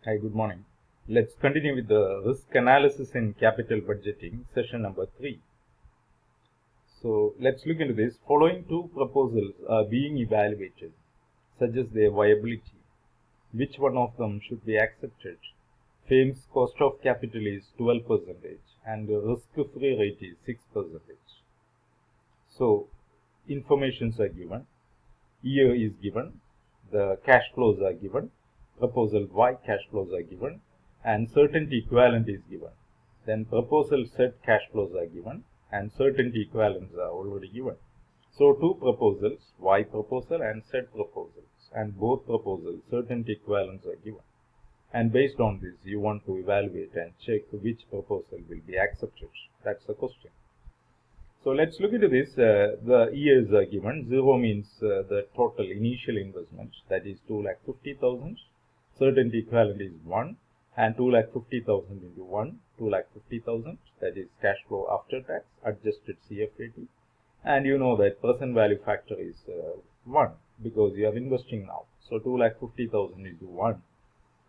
Hi, good morning. Let's continue with the risk analysis in capital budgeting, session number 3. So let's look into this. Following two proposals are being evaluated. Suggest their viability. Which one of them should be accepted? Firm's cost of capital is 12% and the risk-free rate is 6%. So informations are given. Year is given. The cash flows are given. Proposal Y cash flows are given and certainty equivalent is given. Then proposal Z cash flows are given and certainty equivalents are already given. So two proposals, Y proposal and Z proposals, and both proposals certainty equivalents are given. And based on this, you want to evaluate and check which proposal will be accepted. That's the question. So let's look into this. The years are given. 0 means the total initial investment, that is 2,50,000. Certainty equivalent is 1 and 2,50,000 into 1, 2,50,000, that is cash flow after tax, adjusted CFAT. And you know that present value factor is 1 because you are investing now. So 2,50,000 into 1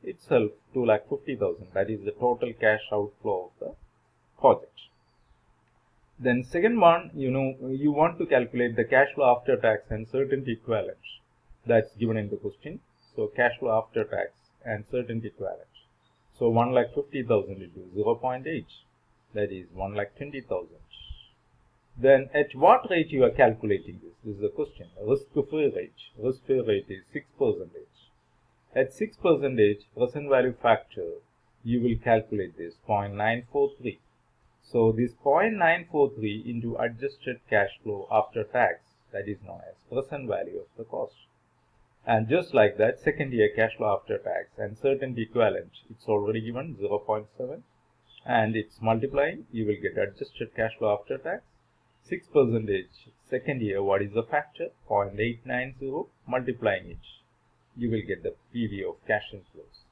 itself 2,50,000, that is the total cash outflow of the project. Then second one, you want to calculate the cash flow after tax and certainty equivalent. That's given in the question. So cash flow after tax and certainty equivalent. So 1,50,000 into 0.8, that is 1,20,000. Then at what rate you are calculating this? This is the question. Risk-free rate. Risk-free rate is 6%. At 6% present value factor, you will calculate this 0.943. So this 0.943 into adjusted cash flow after tax, that is known as present value of the cost. And just like that, second year cash flow after tax and certainty equivalent, it's already given 0.7 and it's multiplying, you will get adjusted cash flow after tax. 6% second year, what is the factor? 0.890, multiplying it, you will get the PV of cash inflows.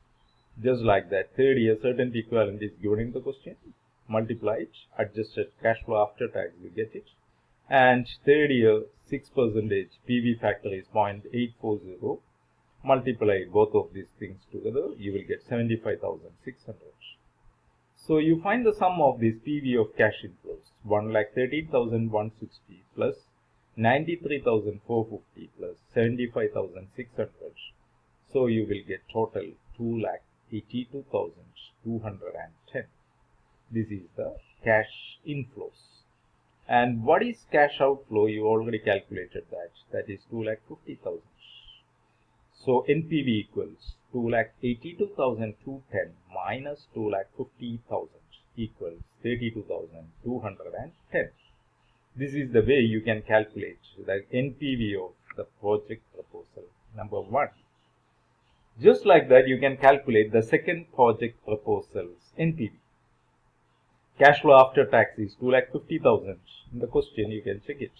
Just like that, third year certainty equivalent is given in the question. Multiply it, adjusted cash flow after tax, you get it. And third year 6% PV factor is 0.840. Multiply both of these things together, you will get 75,600. So you find the sum of this PV of cash inflows, 1,13,160 plus 93,450 plus 75,600. So you will get total 2,82,210. This is the cash inflows. And what is cash outflow? You already calculated that. That is 2,50,000. So NPV equals 2,82,210 minus 2,50,000 equals 32,210. This is the way you can calculate the NPV of the project proposal number 1. Just like that, you can calculate the second project proposal's NPV. Cash flow after tax is 2,50,000. In the question, you can check it.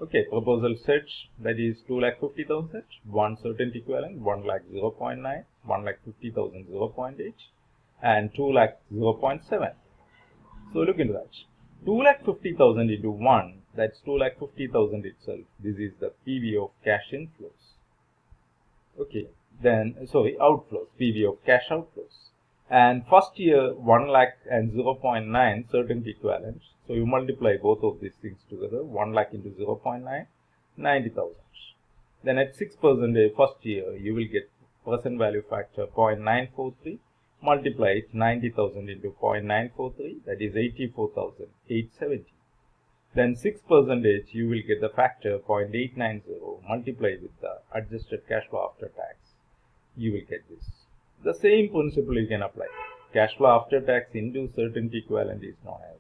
Okay, proposal set, that is 2,50,000. One certainty equivalent, 1,00,000 0.9, 1,50,000 0.8, and 2,00,000 0.7. So look into that. 2,50,000 into 1, that's 2,50,000 itself. This is the PV of cash inflows. Okay, then outflows, PV of cash outflows. And first year 1,00,000 and 0.9 certainty equivalent. So you multiply both of these things together. 1,00,000 into 0.9, 90,000. Then at 6% first year, you will get present value factor 0.943. Multiply it 90,000 into 0.943, that is 84,870. Then 6% you will get the factor 0.890. Multiply with the adjusted cash flow after tax, you will get this. The same principle you can apply. Cash flow after tax into certainty equivalent is known as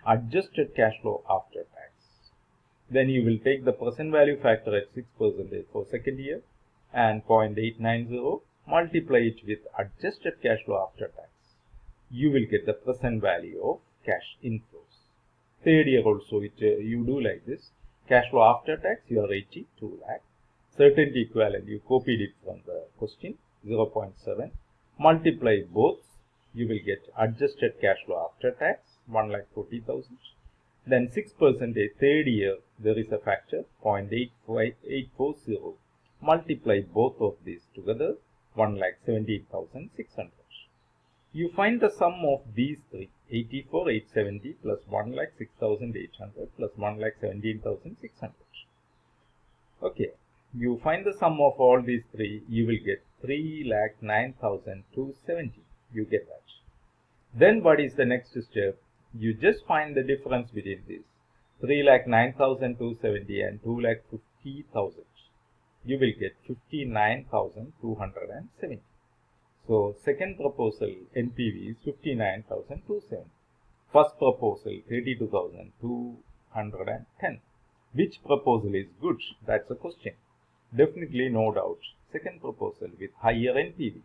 adjusted cash flow after tax. Then you will take the present value factor at 6% for second year and 0.890, multiply it with adjusted cash flow after tax. You will get the present value of cash inflows. Third year also you do like this. Cash flow after tax, you are 82 lakh. Certainty equivalent, you copied it from the question, 0.7. Multiply both, you will get adjusted cash flow after tax, 1,40,000. Then 6% third year, there is a factor 0.840. Multiply both of these together, 1,17,600. You find the sum of these three, 84,870 plus 1,06,800 plus 1,17,600. Okay, you find the sum of all these three, you will get 3,09,270. You get that. Then what is the next step? You just find the difference between this 3,09,270 and 2,50,000. You will get 59,270. So second proposal NPV is 59,270. First proposal 32,210. Which proposal is good? That's a question. Definitely, no doubt, second proposal with higher NPV.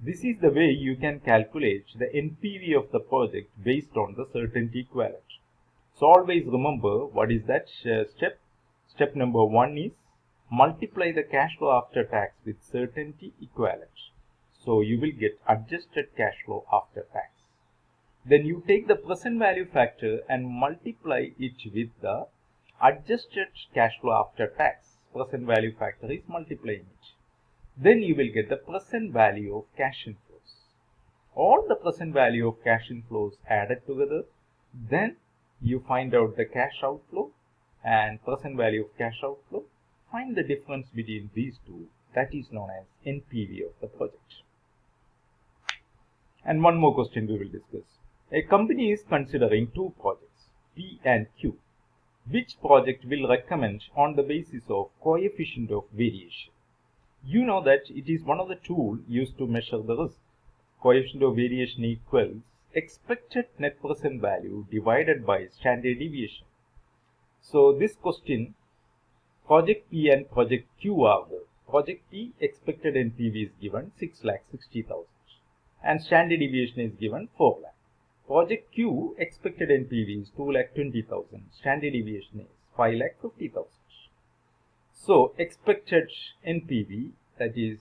This is the way you can calculate the NPV of the project based on the certainty equivalent. So always remember what is that step. Step number 1 is multiply the cash flow after tax with certainty equivalent. So you will get adjusted cash flow after tax. Then you take the present value factor and multiply it with the adjusted cash flow after tax. Present value factor is multiplying it. Then you will get the present value of cash inflows. All the present value of cash inflows added together. Then you find out the cash outflow and present value of cash outflow. Find the difference between these two. That is known as NPV of the project. And one more question we will discuss. A company is considering two projects, P and Q. Which project will recommend on the basis of coefficient of variation? You know that it is one of the tools used to measure the risk. Coefficient of variation equals expected net present value divided by standard deviation. So this question, project P and project Q are there. Project P expected NPV is given 6,60,000 and standard deviation is given 4 lakh. Project Q expected NPV is 2,20,000. Standard deviation is 5,50,000. So expected NPV, that is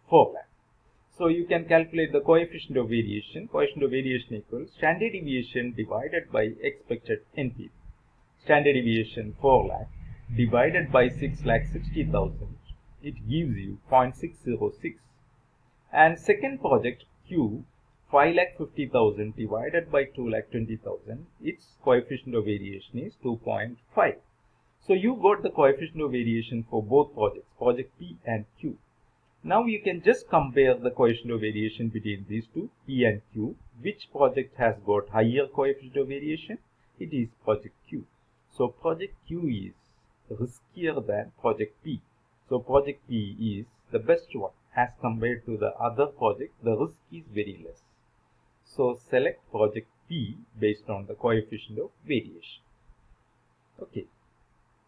4 lakh. So you can calculate the coefficient of variation. Coefficient of variation equals standard deviation divided by expected NPV. Standard deviation 4 lakh divided by 6,60,000. It gives you 0.606. And second project Q, 5,50,000 divided by 2,20,000, its coefficient of variation is 2.5. So you got the coefficient of variation for both projects, project P and Q. Now you can just compare the coefficient of variation between these two, P and Q. Which project has got higher coefficient of variation? It is project Q. So project Q is riskier than project P. So project P is the best one. As compared to the other project, the risk is very less. So select project P based on the coefficient of variation. Okay.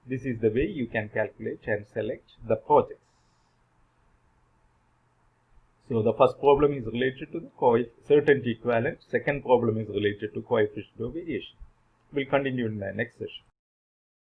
This is the way you can calculate and select the projects. So the first problem is related to the certainty equivalent. Second problem is related to coefficient of variation. We'll continue in the next session.